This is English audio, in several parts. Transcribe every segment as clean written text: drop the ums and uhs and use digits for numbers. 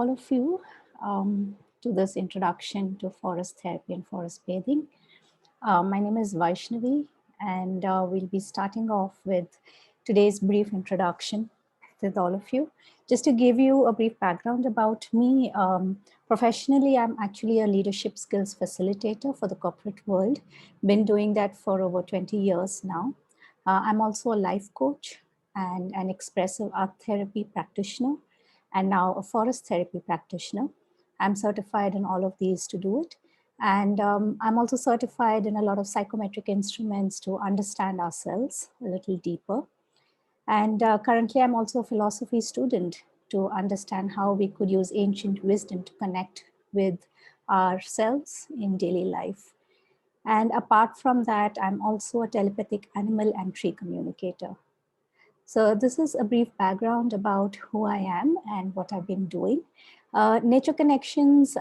All of you to this introduction to forest therapy and forest bathing. My name is Vaishnavi, and we'll be starting off with today's brief introduction with all of you. Just to give you a brief background about me, professionally, I'm actually a leadership skills facilitator for the corporate world. Been doing that for over 20 years now. I'm also a life coach and an expressive art therapy practitioner, and now a forest therapy practitioner. I'm certified in all of these to do it. And I'm also certified in a lot of psychometric instruments to understand ourselves a little deeper. And currently, I'm also a philosophy student to understand how we could use ancient wisdom to connect with ourselves in daily life. And apart from that, I'm also a telepathic animal and tree communicator. So this is a brief background about who I am and what I've been doing. Nature Connections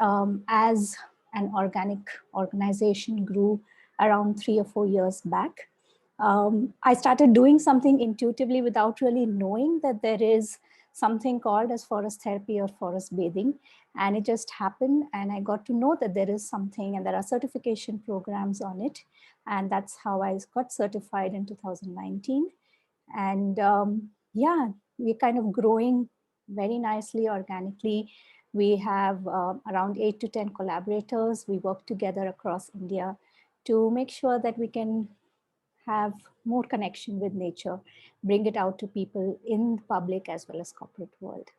as an organic organization grew around 3 or 4 years back. I started doing something intuitively without really knowing that there is something called as forest therapy or forest bathing. And it just happened, and I got to know that there is something and there are certification programs on it. And that's how I got certified in 2019. And yeah, we're kind of growing very nicely organically. We have around 8 to 10 collaborators. We work together across India to make sure that we can have more connection with nature, bring it out to people in the public as well as corporate world.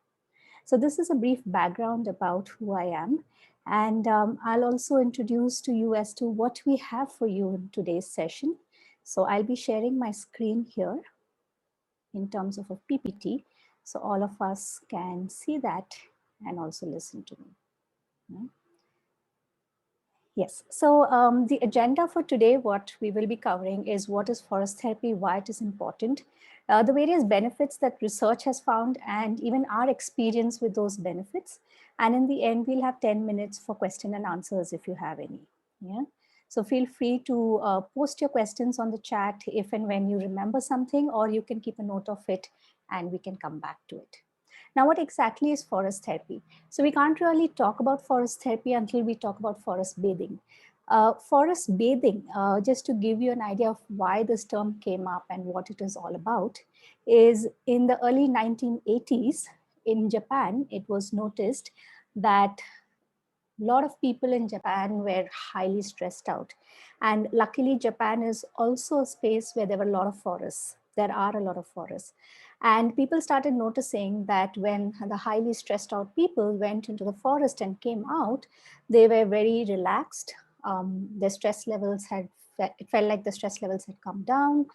So this is a brief background about who I am. And I'll also introduce to you as to what we have for you in today's session. So I'll be sharing my screen here in terms of a PPT, so all of us can see that and also listen to me. Yes, so the agenda for today, what we will be covering is what is forest therapy, why it is important, the various benefits that research has found, and even our experience with those benefits. And in the end, we'll have 10 minutes for question and answers if you have any. Yeah. So feel free to post your questions on the chat if and when you remember something, or you can keep a note of it and we can come back to it. Now, what exactly is forest therapy? So we can't really talk about forest therapy until we talk about forest bathing. Forest bathing, just to give you an idea of why this term came up and what it is all about, is in the early 1980s in Japan, it was noticed that a lot of people in Japan were highly stressed out. And luckily, Japan is also a space where there were a lot of forests. There are a lot of forests. And people started noticing that when the highly stressed out people went into the forest and came out, they were very relaxed. Their stress levels it felt like the stress levels had come down.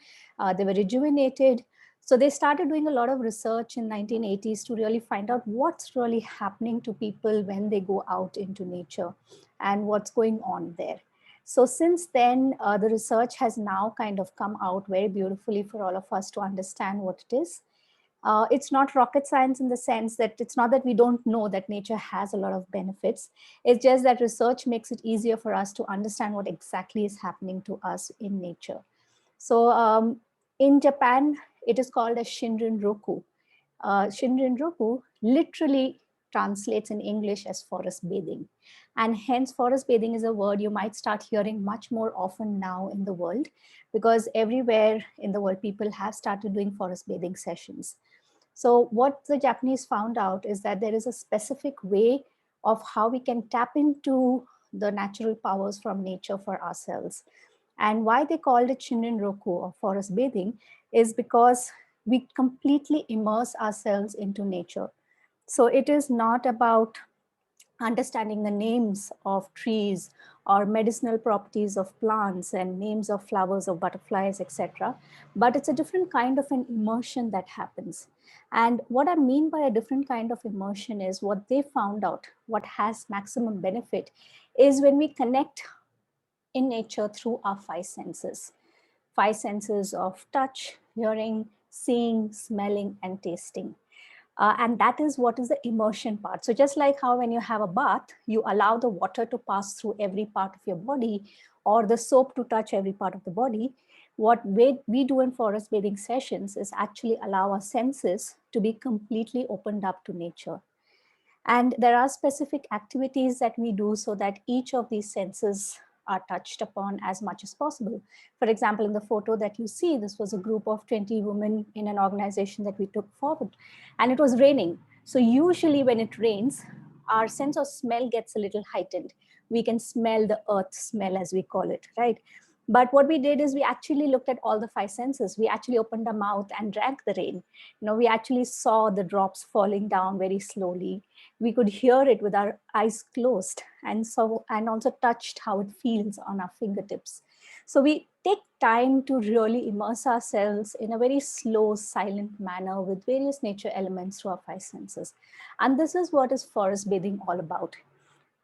They were rejuvenated. So they started doing a lot of research in 1980s to really find out what's really happening to people when they go out into nature and what's going on there. So since then, the research has now kind of come out very beautifully for all of us to understand what it is. It's not rocket science in the sense that it's not that we don't know that nature has a lot of benefits. It's just that research makes it easier for us to understand what exactly is happening to us in nature. So in Japan, it is called a Shinrin Roku. Shinrin Roku literally translates in English as forest bathing. And hence forest bathing is a word you might start hearing much more often now in the world, because everywhere in the world, people have started doing forest bathing sessions. So what the Japanese found out is that there is a specific way of how we can tap into the natural powers from nature for ourselves. And why they called it Shinrin Roku or forest bathing is because we completely immerse ourselves into nature. So it is not about understanding the names of trees or medicinal properties of plants and names of flowers of butterflies, etc. But it's a different kind of an immersion that happens. And what I mean by a different kind of immersion is what they found out, what has maximum benefit is when we connect in nature through our five senses of touch, hearing, seeing, smelling, and tasting. And that is what is the immersion part. So just like how when you have a bath, you allow the water to pass through every part of your body or the soap to touch every part of the body, what we do in forest bathing sessions is actually allow our senses to be completely opened up to nature. And there are specific activities that we do so that each of these senses are touched upon as much as possible. For example, in the photo that you see, this was a group of 20 women in an organization that we took forward, and it was raining. So usually when it rains, our sense of smell gets a little heightened. We can smell the earth smell, as we call it, right? But what we did is we actually looked at all the five senses. We actually opened our mouth and drank the rain. We actually saw the drops falling down very slowly. We could hear it with our eyes closed, and also touched how it feels on our fingertips. So we take time to really immerse ourselves in a very slow, silent manner with various nature elements through our five senses. And this is what is forest bathing all about.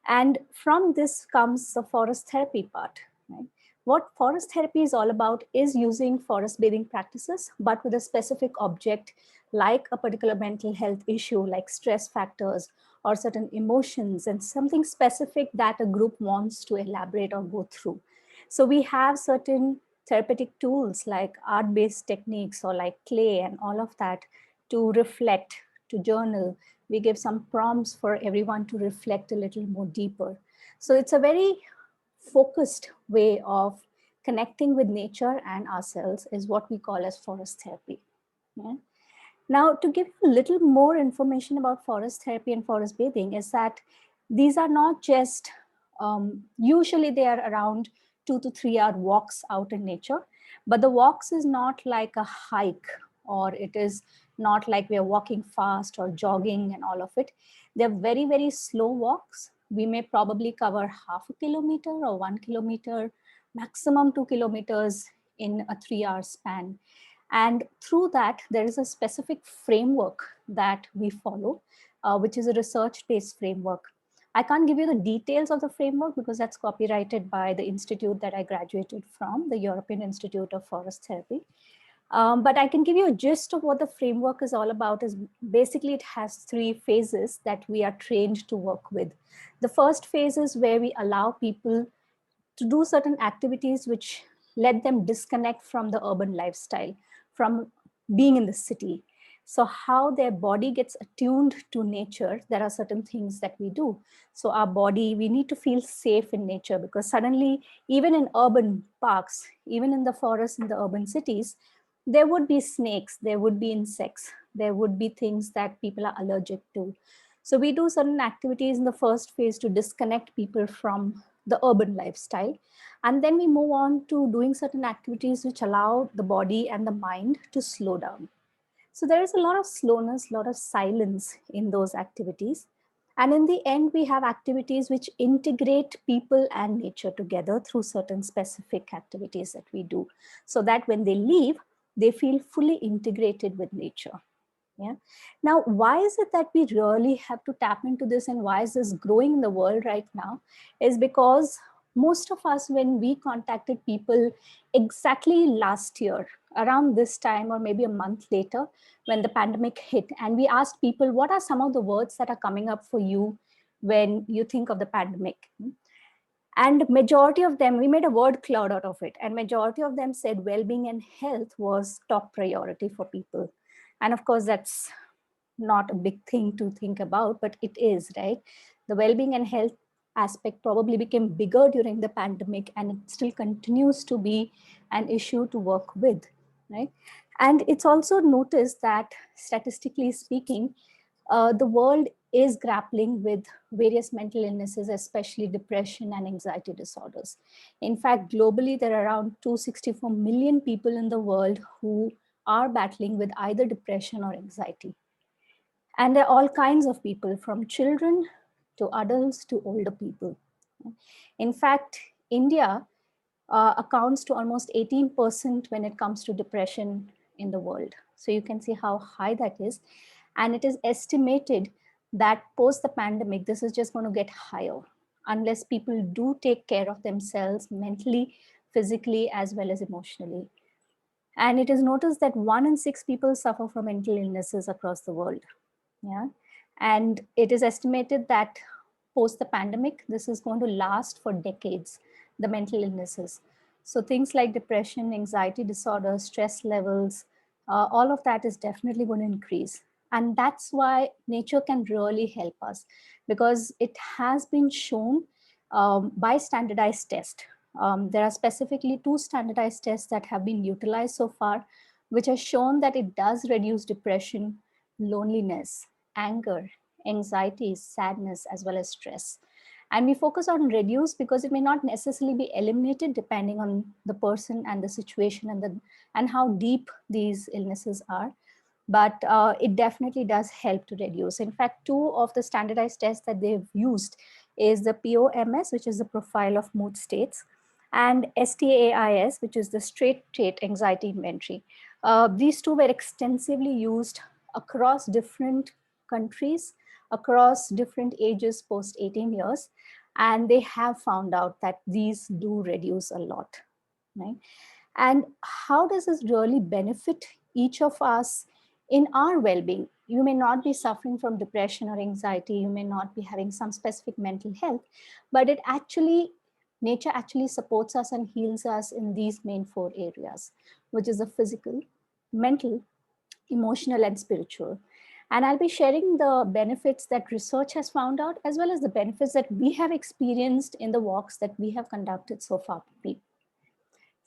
And from this comes the forest therapy part. Right? What forest therapy is all about is using forest bathing practices, but with a specific object, like a particular mental health issue, like stress factors or certain emotions, and something specific that a group wants to elaborate or go through. So we have certain therapeutic tools like art-based techniques or like clay and all of that to reflect, to journal. We give some prompts for everyone to reflect a little more deeper. So it's a very focused way of connecting with nature and ourselves is what we call as forest therapy. Yeah? Now, to give you a little more information about forest therapy and forest bathing is that these are not just, usually they are around 2 to 3 hour walks out in nature, but the walks is not like a hike, or it is not like we are walking fast or jogging and all of it. They're very, very slow walks. We may probably cover half a kilometer or 1 kilometer, maximum 2 kilometers in a 3 hour span. And through that, there is a specific framework that we follow, which is a research-based framework. I can't give you the details of the framework because that's copyrighted by the institute that I graduated from, the European Institute of Forest Therapy. But I can give you a gist of what the framework is all about. Is basically it has 3 phases that we are trained to work with. The first phase is where we allow people to do certain activities which let them disconnect from the urban lifestyle, from being in the city. So how their body gets attuned to nature, there are certain things that we do. So our body, we need to feel safe in nature, because suddenly, even in urban parks, even in the forests, in the urban cities, there would be snakes, there would be insects, there would be things that people are allergic to. So we do certain activities in the first phase to disconnect people from the urban lifestyle. And then we move on to doing certain activities which allow the body and the mind to slow down. So there is a lot of slowness, a lot of silence in those activities. And in the end, we have activities which integrate people and nature together through certain specific activities that we do, so that when they leave, they feel fully integrated with nature. Yeah. Now, why is it that we really have to tap into this, and why is this growing in the world right now? Is because most of us, when we contacted people exactly last year, around this time, or maybe a month later, when the pandemic hit, and we asked people, what are some of the words that are coming up for you when you think of the pandemic? And majority of them, we made a word cloud out of it, and majority of them said well-being and health was top priority for people. And of course, that's not a big thing to think about, but it is, right? The well-being and health aspect probably became bigger during the pandemic, and it still continues to be an issue to work with, right? And it's also noticed that, statistically speaking, the world is grappling with various mental illnesses, especially depression and anxiety disorders. In fact, globally, there are around 264 million people in the world who are battling with either depression or anxiety. And there are all kinds of people, from children to adults to older people. In fact, India accounts to almost 18% when it comes to depression in the world. So you can see how high that is. And it is estimated that post the pandemic, this is just going to get higher unless people do take care of themselves mentally, physically, as well as emotionally. And it is noticed that 1 in 6 people suffer from mental illnesses across the world. Yeah. And it is estimated that post the pandemic, this is going to last for decades, the mental illnesses. So things like depression, anxiety disorders, stress levels, all of that is definitely going to increase. And that's why nature can really help us, because it has been shown by standardized tests. There are specifically 2 standardized tests that have been utilized so far, which has shown that it does reduce depression, loneliness, anger, anxiety, sadness, as well as stress. And we focus on reduce because it may not necessarily be eliminated depending on the person and the situation and how deep these illnesses are. But it definitely does help to reduce. In fact, 2 of the standardized tests that they've used is the POMS, which is the profile of mood states, and STAIS, which is the straight trait anxiety inventory. These 2 were extensively used across different countries, across different ages post 18 years, and they have found out that these do reduce a lot, right? And how does this really benefit each of us in our well-being? You may not be suffering from depression or anxiety, you may not be having some specific mental health, but nature actually supports us and heals us in these main 4 areas, which is the physical, mental, emotional, and spiritual. And I'll be sharing the benefits that research has found out, as well as the benefits that we have experienced in the walks that we have conducted so far.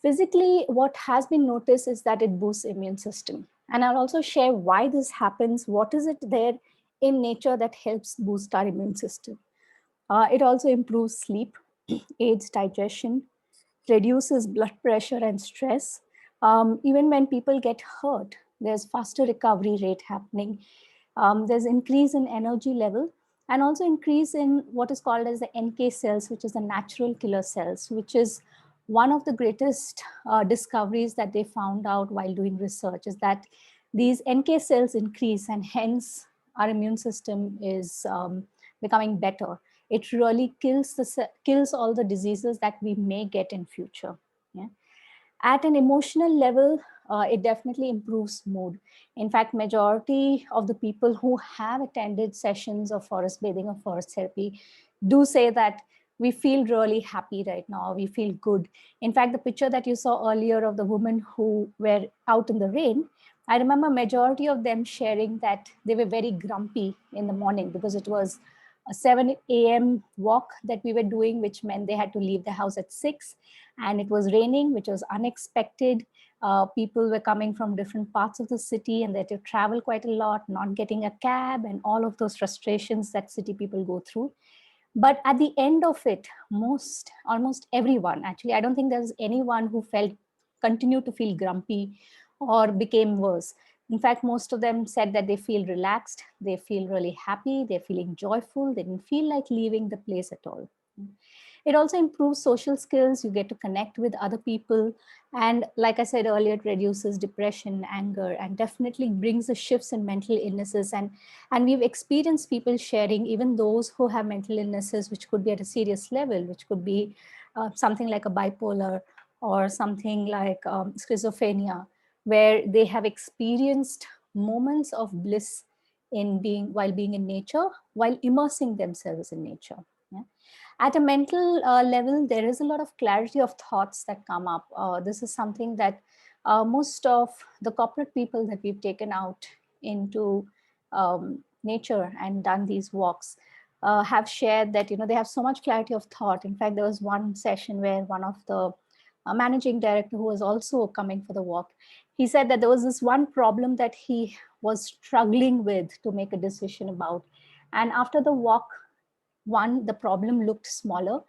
Physically, what has been noticed is that it boosts immune system. And I'll also share why this happens. What is it there in nature that helps boost our immune system? It also improves sleep, aids digestion, reduces blood pressure and stress. Even when people get hurt, there's faster recovery rate happening. There's increase in energy level, and also increase in what is called as the NK cells, which is the natural killer cells, which is one of the greatest discoveries that they found out while doing research, is that these NK cells increase, and hence our immune system is becoming better. It really kills all the diseases that we may get in future. Yeah. At an emotional level, it definitely improves mood. In fact, majority of the people who have attended sessions of forest bathing or forest therapy do say that we feel really happy right now, we feel good. In fact, the picture that you saw earlier of the women who were out in the rain, I remember majority of them sharing that they were very grumpy in the morning because it was a 7 a.m. walk that we were doing, which meant they had to leave the house at 6, and it was raining, which was unexpected. People were coming from different parts of the city and they had to travel quite a lot, not getting a cab, and all of those frustrations that city people go through. But at the end of it, almost everyone, actually, I don't think there's anyone who continued to feel grumpy or became worse. In fact, most of them said that they feel relaxed, they feel really happy, they're feeling joyful, they didn't feel like leaving the place at all. It also improves social skills. You get to connect with other people. And like I said earlier, it reduces depression, anger, and definitely brings the shifts in mental illnesses. And we've experienced people sharing, even those who have mental illnesses, which could be at a serious level, which could be something like a bipolar or something like schizophrenia, where they have experienced moments of bliss while being in nature, while immersing themselves in nature. Yeah. At a mental level, there is a lot of clarity of thoughts that come up. This is something that most of the corporate people that we've taken out into nature and done these walks have shared that, they have so much clarity of thought. In fact, there was one session where one of the managing director, who was also coming for the walk, he said that there was this one problem that he was struggling with to make a decision about. And after the walk, one, the problem looked smaller,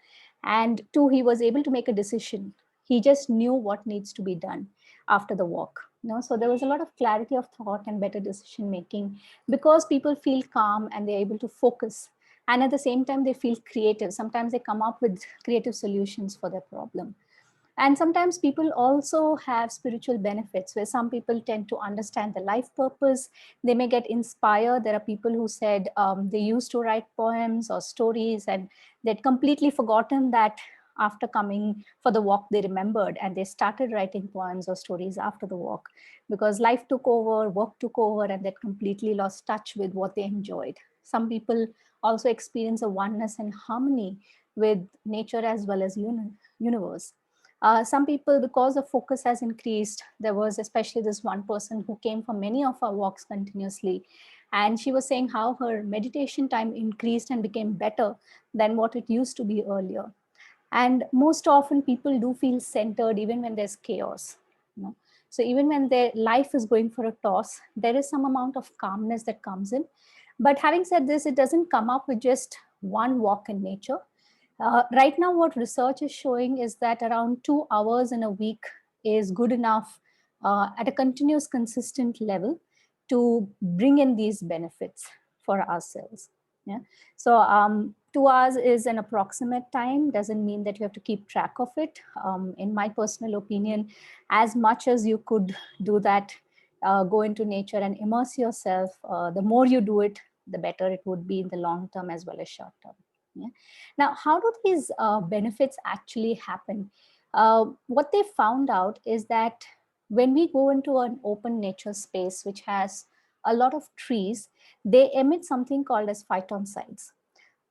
and two, he was able to make a decision. He just knew what needs to be done after the walk. So there was a lot of clarity of thought and better decision making, because people feel calm and they're able to focus, and at the same time they feel creative. Sometimes they come up with creative solutions for their problem. And sometimes people also have spiritual benefits, where some people tend to understand the life purpose. They may get inspired. There are people who said they used to write poems or stories, and they'd completely forgotten that. After coming for the walk, they remembered, and they started writing poems or stories after the walk, because life took over, work took over, and they completely lost touch with what they enjoyed. Some people also experience a oneness and harmony with nature as well as universe. Some people, because the focus has increased, there was especially this one person who came for many of our walks continuously, And she was saying how her meditation time increased and became better than what it used to be earlier. And most often people do feel centered even when there's chaos, you know. So even when their life is going for a toss, there is some amount of calmness that comes in. But having said this, it doesn't come up with just one walk in nature. Right now, what research is showing is that around 2 hours in a week is good enough at a continuous, consistent level to bring in these benefits for ourselves. Yeah. So 2 hours is an approximate time, doesn't mean that you have to keep track of it. In my personal opinion, as much as you could do that, go into nature and immerse yourself, the more you do it, the better it would be in the long term as well as short term. Yeah. Now, how do these benefits actually happen? What they found out is that when we go into an open nature space which has a lot of trees, they emit something called as phytoncides.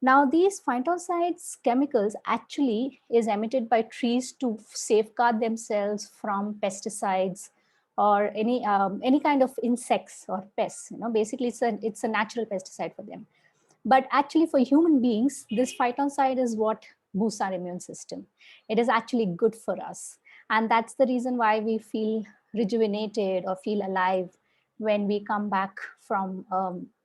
Now, these phytoncides chemicals actually is emitted by trees to safeguard themselves from pesticides or any kind of insects or pests. You know, basically, it's a natural pesticide for them. But actually, for human beings, this phytoncide is what boosts our immune system. It is actually good for us. And that's the reason why we feel rejuvenated or feel alive when we come back from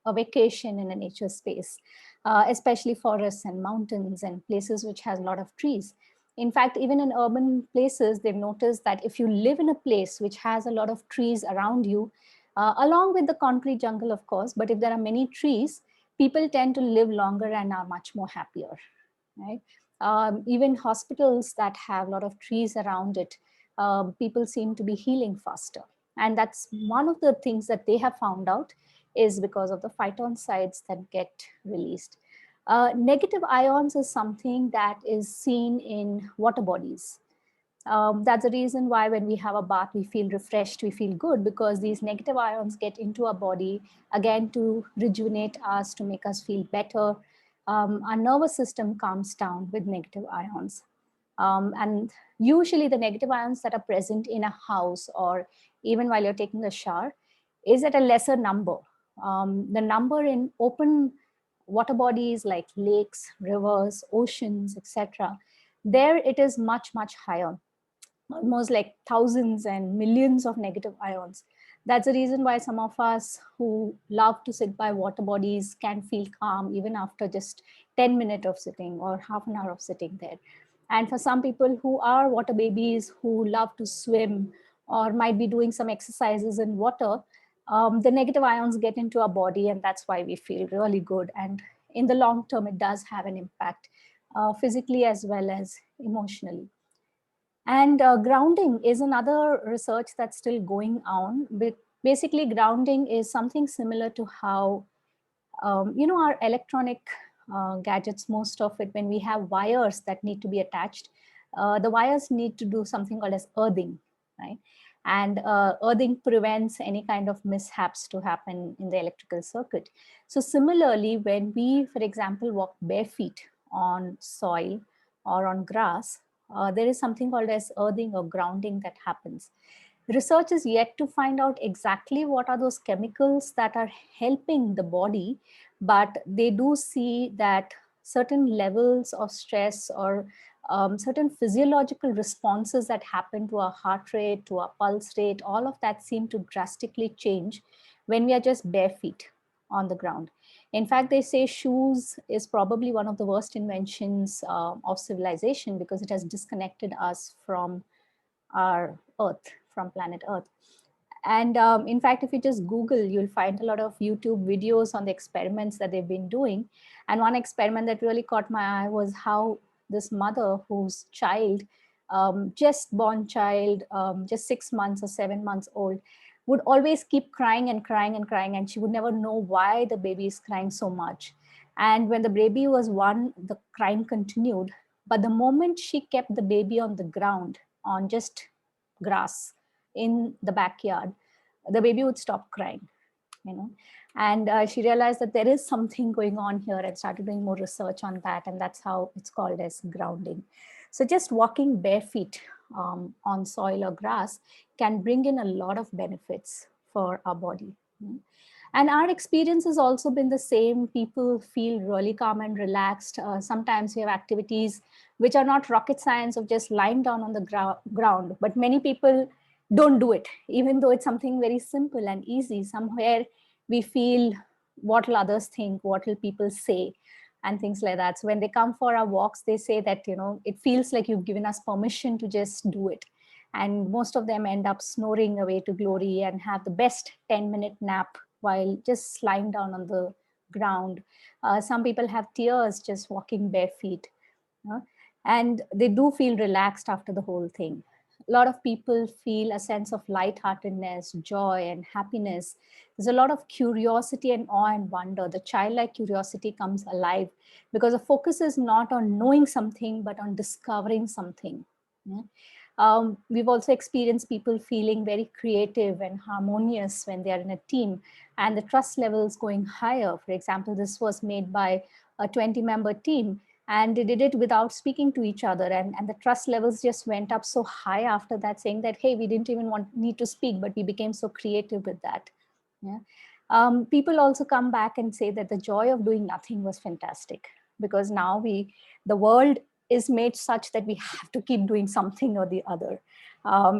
a vacation in a nature space, especially forests and mountains and places which has a lot of trees. In fact, even in urban places, they've noticed that if you live in a place which has a lot of trees around you, along with the concrete jungle, of course, but if there are many trees, people tend to live longer and are much more happier, right? Even hospitals that have a lot of trees around it, people seem to be healing faster. And that's one of the things that they have found out is because of the phytoncides that get released. Negative ions is something that is seen in water bodies. That's the reason why when we have a bath, we feel refreshed, we feel good, because these negative ions get into our body, again, to rejuvenate us, to make us feel better. Our nervous system calms down with negative ions. And usually the negative ions that are present in a house or even while you're taking a shower is at a lesser number. The number in open water bodies like lakes, rivers, oceans, etc., there it is much, much higher, almost like thousands and millions of negative ions. That's the reason why some of us who love to sit by water bodies can feel calm even after just 10 minutes of sitting or half an hour of sitting there. And for some people who are water babies, who love to swim or might be doing some exercises in water, the negative ions get into our body, and that's why we feel really good. And in the long term, it does have an impact physically as well as emotionally. And grounding is another research that's still going on. But basically, grounding is something similar to how, our electronic gadgets, most of it, when we have wires that need to be attached, the wires need to do something called as earthing, right? And earthing prevents any kind of mishaps to happen in the electrical circuit. So similarly, when we, for example, walk bare feet on soil or on grass, there is something called as earthing or grounding that happens. Research is yet to find out exactly what are those chemicals that are helping the body, but they do see that certain levels of stress or certain physiological responses that happen to our heart rate, to our pulse rate, all of that seem to drastically change when we are just bare feet on the ground. In fact, they say shoes is probably one of the worst inventions of civilization because it has disconnected us from our Earth, from planet Earth. And in fact, if you just Google, you'll find a lot of YouTube videos on the experiments that they've been doing. And one experiment that really caught my eye was how this mother whose child, just born child, just 6 months or 7 months old, would always keep crying and crying and crying, and she would never know why the baby is crying so much. And when the baby was one, the crying continued. But the moment she kept the baby on the ground, on just grass in the backyard, the baby would stop crying, you know. And she realized that there is something going on here and started doing more research on that. And that's how it's called as grounding. So just walking bare feet on soil or grass can bring in a lot of benefits for our body. And our experience has also been the same. People feel really calm and relaxed. Sometimes we have activities which are not rocket science of just lying down on the ground, but many people don't do it, even though it's something very simple and easy. Somewhere we feel, what will others think? What will people say? And things like that. So when they come for our walks, they say that, it feels like you've given us permission to just do it. And most of them end up snoring away to glory and have the best 10-minute nap while just lying down on the ground. Some people have tears just walking bare feet, and they do feel relaxed after the whole thing. A lot of people feel a sense of lightheartedness, joy, and happiness. There's a lot of curiosity and awe and wonder. The childlike curiosity comes alive because the focus is not on knowing something, but on discovering something. Yeah. We've also experienced people feeling very creative and harmonious when they are in a team, and the trust levels going higher. For example, this was made by a 20-member team, and they did it without speaking to each other, and the trust levels just went up so high after that, saying that, hey, we didn't even need to speak, but we became so creative with that. Yeah. People also come back and say that the joy of doing nothing was fantastic, because now the world is made such that we have to keep doing something or the other.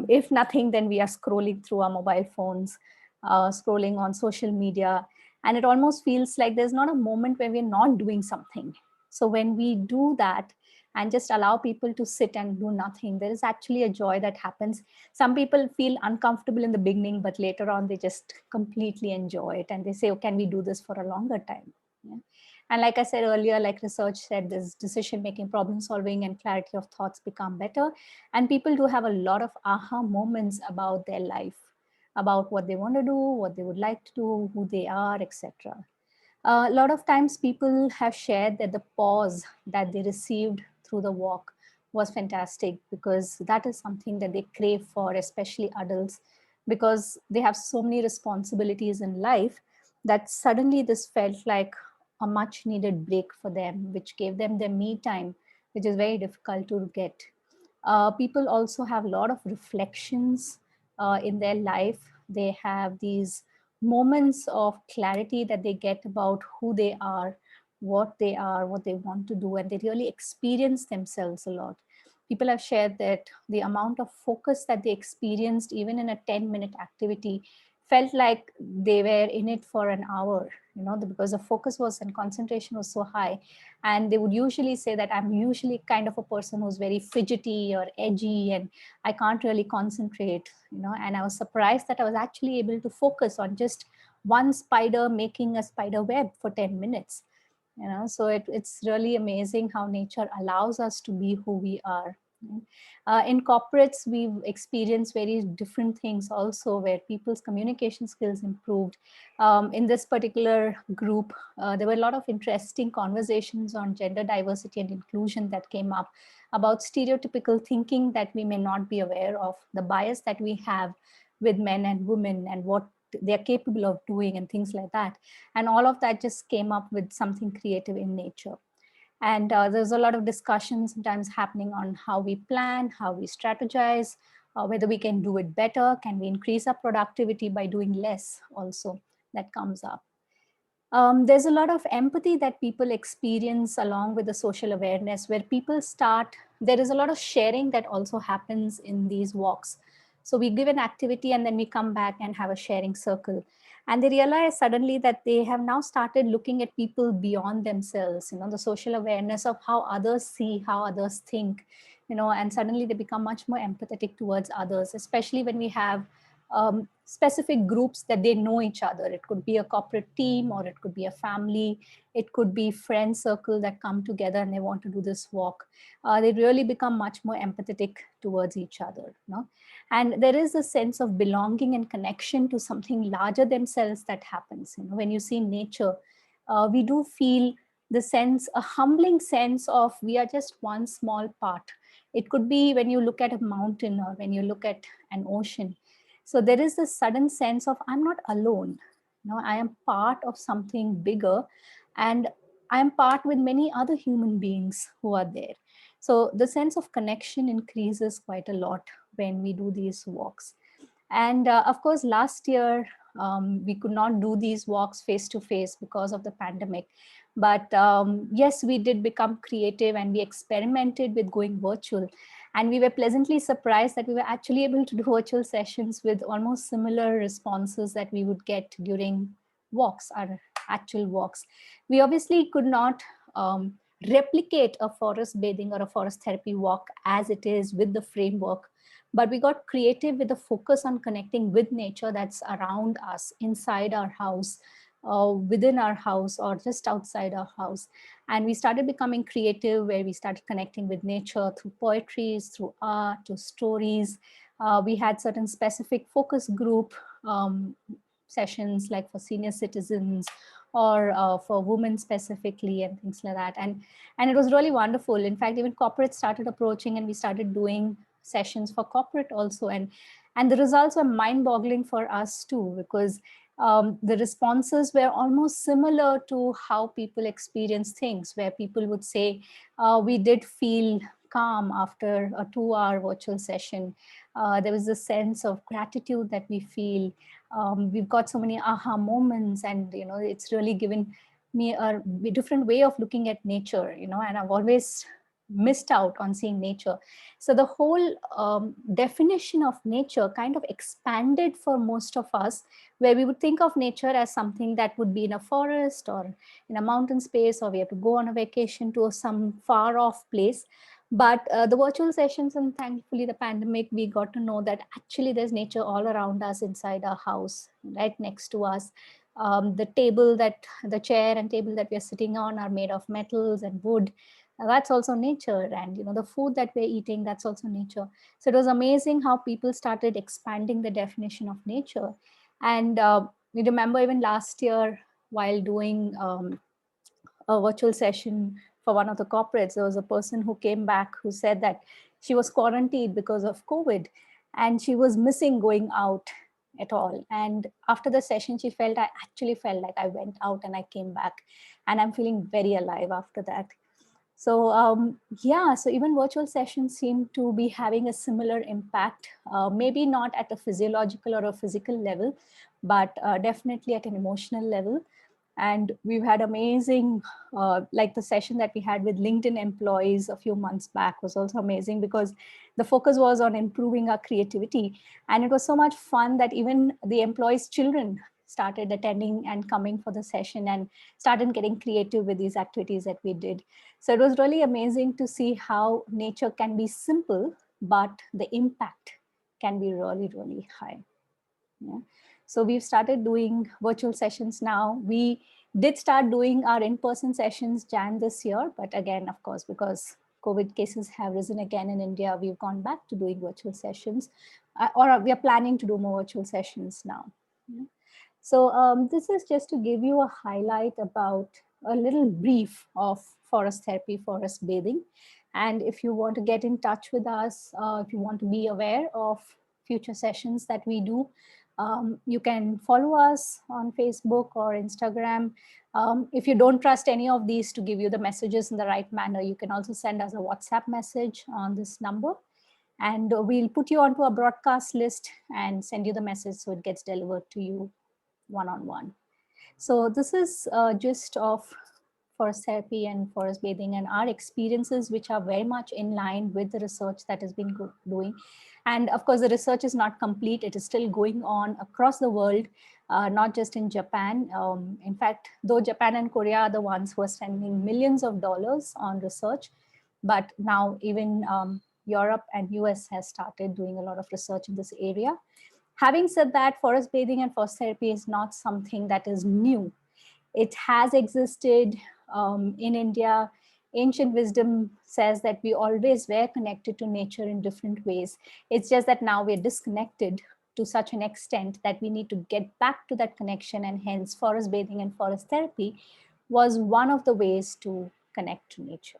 If nothing, then we are scrolling through our mobile phones, scrolling on social media, and it almost feels like there's not a moment where we're not doing something. So when we do that and just allow people to sit and do nothing, there is actually a joy that happens. Some people feel uncomfortable in the beginning, but later on they just completely enjoy it, and they say, oh, can we do this for a longer time? Yeah. And like I said earlier, like research said, this decision making, problem solving, and clarity of thoughts become better. And people do have a lot of aha moments about their life, about what they want to do, what they would like to do, who they are, etc. A lot of times people have shared that the pause that they received through the walk was fantastic, because that is something that they crave for, especially adults, because they have so many responsibilities in life that suddenly this felt like a much needed break for them, which gave them their me time, which is very difficult to get. People also have a lot of reflections in their life. They have these moments of clarity that they get about who they are, what they want to do, and they really experience themselves a lot. People have shared that the amount of focus that they experienced, even in a 10-minute activity, felt like they were in it for an hour, because the focus was and concentration was so high. And they would usually say that I'm usually kind of a person who's very fidgety or edgy, and I can't really concentrate, and I was surprised that I was actually able to focus on just one spider making a spider web for 10 minutes. So it's really amazing how nature allows us to be who we are. In corporates, we've experienced very different things also, where people's communication skills improved. In this particular group, there were a lot of interesting conversations on gender diversity and inclusion that came up, about stereotypical thinking that we may not be aware of, the bias that we have with men and women, and what they're capable of doing, and things like that. And all of that just came up with something creative in nature. And there's a lot of discussion sometimes happening on how we plan, how we strategize, whether we can do it better, can we increase our productivity by doing less also, that comes up. There's a lot of empathy that people experience along with the social awareness, where people start, there is a lot of sharing that also happens in these walks. So we give an activity and then we come back and have a sharing circle. And they realize suddenly that they have now started looking at people beyond themselves, the social awareness of how others see, how others think, and suddenly they become much more empathetic towards others, especially when we have specific groups that they know each other. It could be a corporate team, or it could be a family, it could be friend circle that come together and they want to do this walk. They really become much more empathetic towards each other. And there is a sense of belonging and connection to something larger themselves that happens. When you see nature, we do feel the sense, a humbling sense of we are just one small part. It could be when you look at a mountain or when you look at an ocean. So there is this sudden sense of I'm not alone. I am part of something bigger, and I am part with many other human beings who are there. So the sense of connection increases quite a lot when we do these walks. And of course, last year We could not do these walks face to face because of the pandemic. But yes, we did become creative and we experimented with going virtual. And we were pleasantly surprised that we were actually able to do virtual sessions with almost similar responses that we would get during walks, our actual walks. We obviously could not replicate a forest bathing or a forest therapy walk as it is with the framework, but we got creative with a focus on connecting with nature that's around us, inside our house, within our house, or just outside our house. And we started becoming creative, where we started connecting with nature through poetries, through art, to stories. We had certain specific focus group sessions, like for senior citizens or for women specifically, and things like that. And it was really wonderful. In fact, even corporates started approaching, and we started doing sessions for corporate also. And the results were mind-boggling for us too, because the responses were almost similar to how people experience things, where people would say, we did feel calm after a 2-hour virtual session. There was a sense of gratitude that we feel. We've got so many aha moments, and it's really given me a different way of looking at nature, and I've always missed out on seeing nature. So the whole definition of nature kind of expanded for most of us, where we would think of nature as something that would be in a forest or in a mountain space, or we have to go on a vacation to some far off place. But the virtual sessions, and thankfully the pandemic, we got to know that actually there's nature all around us, inside our house, right next to us. The chair and table that we're sitting on are made of metals and wood. That's also nature. And the food that we're eating, that's also nature. So it was amazing how people started expanding the definition of nature. And we remember even last year, while doing a virtual session for one of the corporates, there was a person who came back who said that she was quarantined because of COVID, and she was missing going out at all. And after the session, I actually felt like I went out and I came back, and I'm feeling very alive after that. So yeah, so even virtual sessions seem to be having a similar impact, maybe not at a physiological or a physical level, but definitely at an emotional level. And we've had amazing, like the session that we had with LinkedIn employees a few months back was also amazing, because the focus was on improving our creativity. And it was so much fun that even the employees' children started attending and coming for the session and started getting creative with these activities that we did. So it was really amazing to see how nature can be simple, but the impact can be really, really high. Yeah. So we've started doing virtual sessions now. We did start doing our in-person sessions Jan this year, but again, of course, because COVID cases have risen again in India, we've gone back to doing virtual sessions, or we are planning to do more virtual sessions now. Yeah. So this is just to give you a highlight about a little brief of forest therapy, forest bathing. And if you want to get in touch with us, if you want to be aware of future sessions that we do, you can follow us on Facebook or Instagram. If you don't trust any of these to give you the messages in the right manner, you can also send us a WhatsApp message on this number. And we'll put you onto a broadcast list and send you the message so it gets delivered to you one-on-one. So this is just of forest therapy and forest bathing and our experiences, which are very much in line with the research that has been doing. And of course, the research is not complete. It is still going on across the world, not just in Japan. In fact, though Japan and Korea are the ones who are spending millions of dollars on research, but now even Europe and US has started doing a lot of research in this area. Having said that, forest bathing and forest therapy is not something that is new. It has existed in India. Ancient wisdom says that we always were connected to nature in different ways. It's just that now we're disconnected to such an extent that we need to get back to that connection, and hence forest bathing and forest therapy was one of the ways to connect to nature.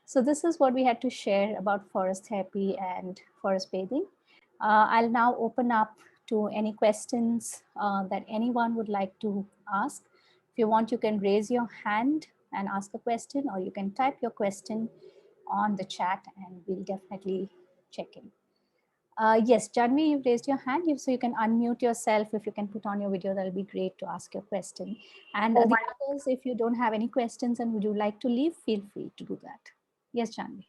So this is what we had to share about forest therapy and forest bathing. I'll now open up to any questions that anyone would like to ask. If you want, you can raise your hand and ask a question, or you can type your question on the chat and we'll definitely check in. Yes, Janvi, you've raised your hand, so you can unmute yourself. If you can put on your video, that'll be great to ask your question. And Oh the my, others, if you don't have any questions and would you like to leave, feel free to do that. Yes, Janvi.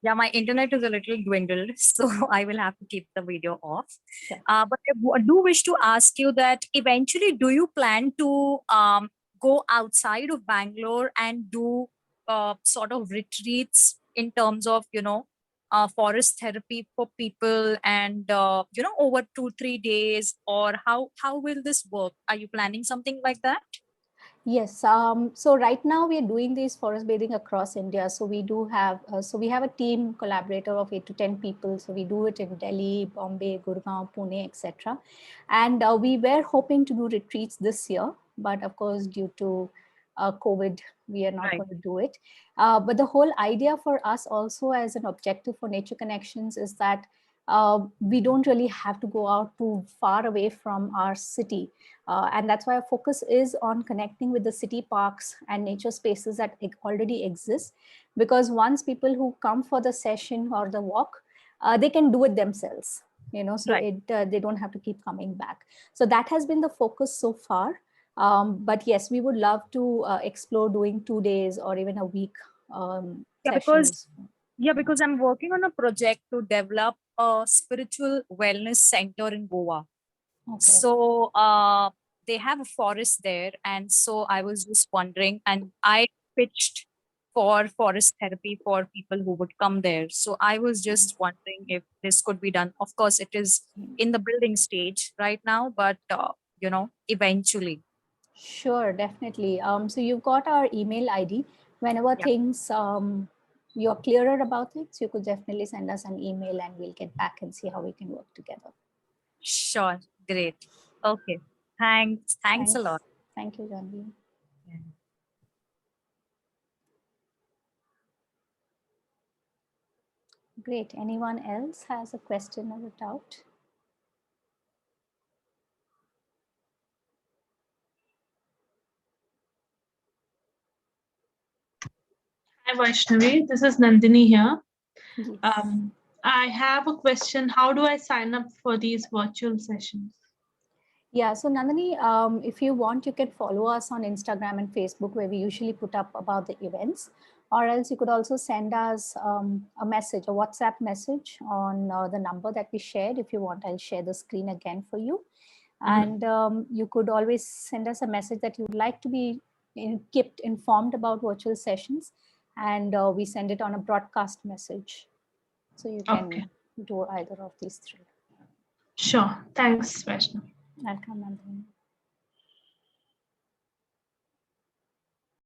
yeah, my internet is a little dwindled, so I will have to keep the video off. Sure. But I do wish to ask you that eventually, do you plan to go outside of Bangalore and do sort of retreats in terms of, forest therapy for people and, over 2, 3 days? Or how will this work? Are you planning something like that? Yes. So right now we are doing this forest bathing across India. So we do have, we have a team collaborator of 8 to 10 people. So we do it in Delhi, Bombay, Gurgaon, Pune, etc. And we were hoping to do retreats this year, but of course, due to COVID, we are not Right. going to do it. But the whole idea for us also as an objective for Nature Connections is that we don't really have to go out too far away from our city. And that's why our focus is on connecting with the city parks and nature spaces that already exist. Because once people who come for the session or the walk, they can do it themselves, so Right. they don't have to keep coming back. So that has been the focus so far. But yes, we would love to explore doing 2 days or even a week Yeah, because sessions. Yeah, because I'm working on a project to develop a spiritual wellness center in Goa. Okay. So they have a forest there. And so I was just wondering, and I pitched for forest therapy for people who would come there. So I was just wondering if this could be done. Of course, it is in the building stage right now, but, eventually. Sure, definitely. So you've got our email ID. Whenever Yeah, things you're clearer about it, so you could definitely send us an email and we'll get back and see how we can work together. sure. Great. Okay. Thanks. Thanks a Thanks. lot. Thank you, Janvi. Yeah. Great. Anyone else has a question or a doubt? Hi Vaishnavi, this is Nandini here. Yes. I have a question. How do I sign up for these virtual sessions? Yeah, so Nandini, if you want, you can follow us on Instagram and Facebook, where we usually put up about the events, or else you could also send us a message, a WhatsApp message on the number that we shared. If you want, I'll share the screen again for you. Mhm. And you could always send us a message that you would like to be kept informed about virtual sessions, and we send it on a broadcast message. So you Okay, can do either of these three. sure. Thanks, Vaishnavi. Welcome, Nandini.